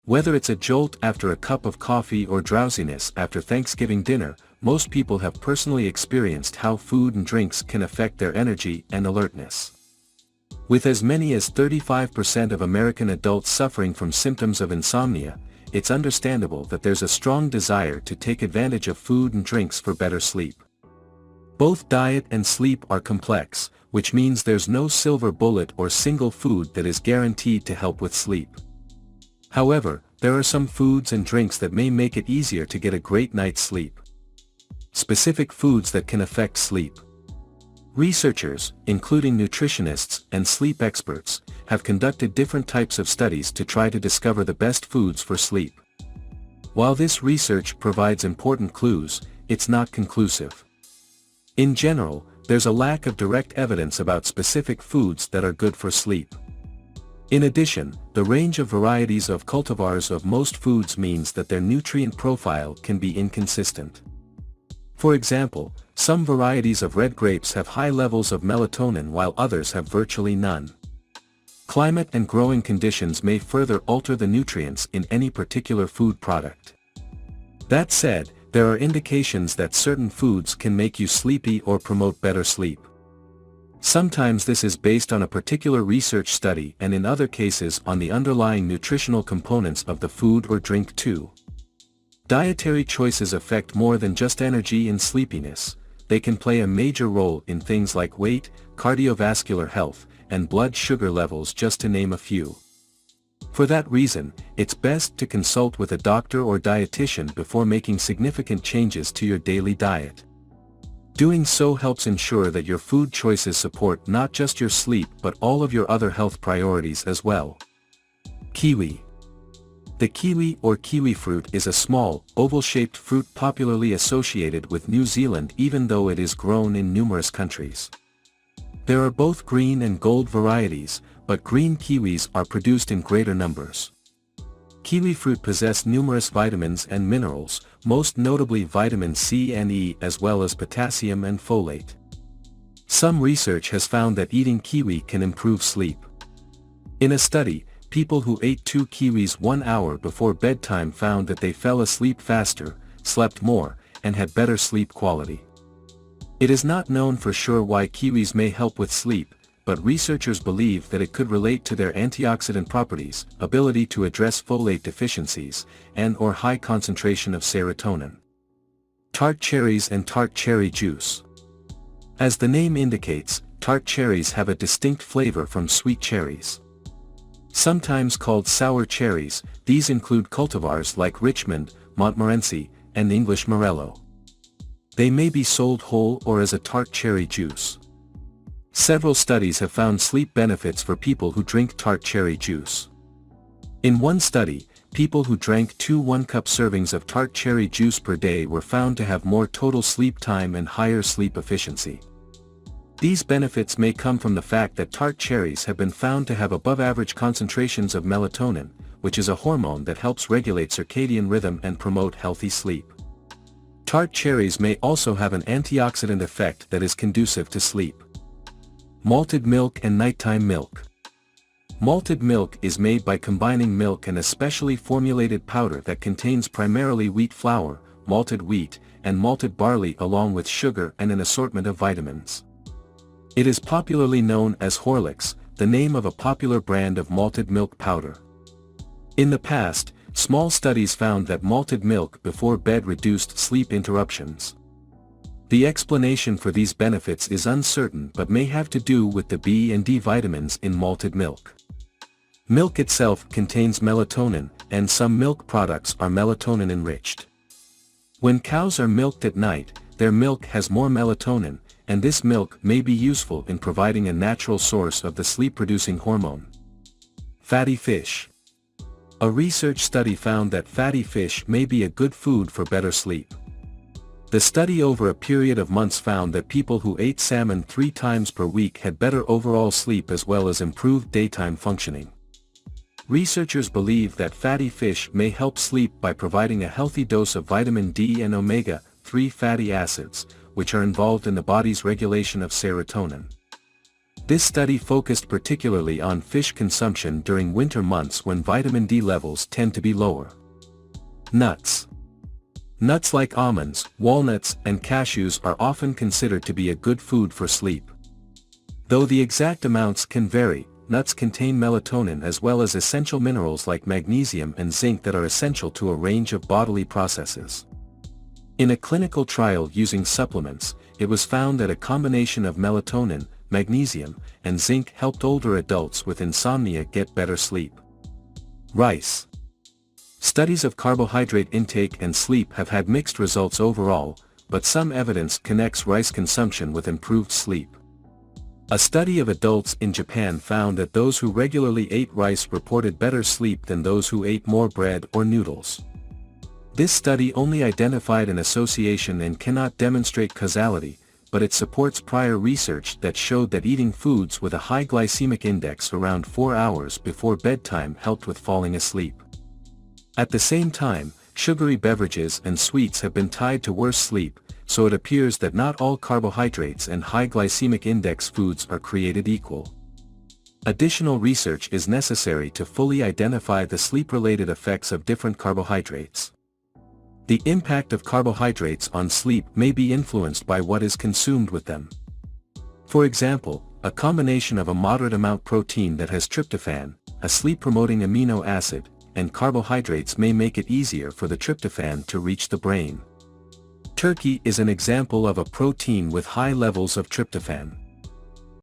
Whether it's a jolt after a cup of coffee or drowsiness after Thanksgiving dinner, most people have personally experienced how food and drinks can affect their energy and alertness. With as many as 35% of American adults suffering from symptoms of insomnia, it's understandable that there's a strong desire to take advantage of food and drinks for better sleep. Both diet and sleep are complex, which means there's no silver bullet or single food that is guaranteed to help with sleep. However, there are some foods and drinks that may make it easier to get a great night's sleep. Specific foods that can affect sleep. Researchers, including nutritionists and sleep experts, have conducted different types of studies to try to discover the best foods for sleep. While this research provides important clues, it's not conclusive. In general, there's a lack of direct evidence about specific foods that are good for sleep. In addition, the range of varieties of cultivars of most foods means that their nutrient profile can be inconsistent. For example, some varieties of red grapes have high levels of melatonin while others have virtually none. Climate and growing conditions may further alter the nutrients in any particular food product. That said, there are indications that certain foods can make you sleepy or promote better sleep. Sometimes this is based on a particular research study and in other cases on the underlying nutritional components of the food or drink too. Dietary choices affect more than just energy and sleepiness. They can play a major role in things like weight, cardiovascular health, and blood sugar levels, just to name a few. For that reason, it's best to consult with a doctor or dietitian before making significant changes to your daily diet. Doing so helps ensure that your food choices support not just your sleep but all of your other health priorities as well. Kiwi. The kiwi or kiwi fruit is a small, oval-shaped fruit popularly associated with New Zealand even though it is grown in numerous countries. There are both green and gold varieties, but green kiwis are produced in greater numbers. Kiwi fruit possess numerous vitamins and minerals, most notably vitamin C and E as well as potassium and folate. Some research has found that eating kiwi can improve sleep. In a study, people who ate 2 kiwis 1 hour before bedtime found that they fell asleep faster, slept more, and had better sleep quality. It is not known for sure why kiwis may help with sleep, but researchers believe that it could relate to their antioxidant properties, ability to address folate deficiencies, and/or high concentration of serotonin. Tart cherries and tart cherry juice. As the name indicates, tart cherries have a distinct flavor from sweet cherries. Sometimes called sour cherries, these include cultivars like Richmond, Montmorency, and English Morello. They may be sold whole or as a tart cherry juice. Several studies have found sleep benefits for people who drink tart cherry juice. In one study, people who drank 2 1-cup servings of tart cherry juice per day were found to have more total sleep time and higher sleep efficiency. These benefits may come from the fact that tart cherries have been found to have above-average concentrations of melatonin, which is a hormone that helps regulate circadian rhythm and promote healthy sleep. Tart cherries may also have an antioxidant effect that is conducive to sleep. Malted milk and nighttime milk. Malted milk is made by combining milk and a specially formulated powder that contains primarily wheat flour, malted wheat, and malted barley along with sugar and an assortment of vitamins. It is popularly known as Horlicks, the name of a popular brand of malted milk powder. In the past, small studies found that malted milk before bed reduced sleep interruptions. The explanation for these benefits is uncertain but may have to do with the B and D vitamins in malted milk. Milk itself contains melatonin, and some milk products are melatonin enriched. When cows are milked at night, their milk has more melatonin, and this milk may be useful in providing a natural source of the sleep-producing hormone. Fatty fish. A research study found that fatty fish may be a good food for better sleep. The study over a period of months found that people who ate salmon 3 times per week had better overall sleep as well as improved daytime functioning. Researchers believe that fatty fish may help sleep by providing a healthy dose of vitamin D and omega-3 fatty acids, which are involved in the body's regulation of serotonin. This study focused particularly on fish consumption during winter months when vitamin D levels tend to be lower. Nuts. Nuts like almonds, walnuts, and cashews are often considered to be a good food for sleep. Though the exact amounts can vary, nuts contain melatonin as well as essential minerals like magnesium and zinc that are essential to a range of bodily processes. In a clinical trial using supplements, it was found that a combination of melatonin, magnesium, and zinc helped older adults with insomnia get better sleep. Rice. Studies of carbohydrate intake and sleep have had mixed results overall, but some evidence connects rice consumption with improved sleep. A study of adults in Japan found that those who regularly ate rice reported better sleep than those who ate more bread or noodles. This study only identified an association and cannot demonstrate causality, but it supports prior research that showed that eating foods with a high glycemic index around 4 hours before bedtime helped with falling asleep. At the same time, sugary beverages and sweets have been tied to worse sleep, so it appears that not all carbohydrates and high glycemic index foods are created equal. Additional research is necessary to fully identify the sleep-related effects of different carbohydrates. The impact of carbohydrates on sleep may be influenced by what is consumed with them. For example, a combination of a moderate amount protein that has tryptophan, a sleep-promoting amino acid, and carbohydrates may make it easier for the tryptophan to reach the brain. Turkey is an example of a protein with high levels of tryptophan.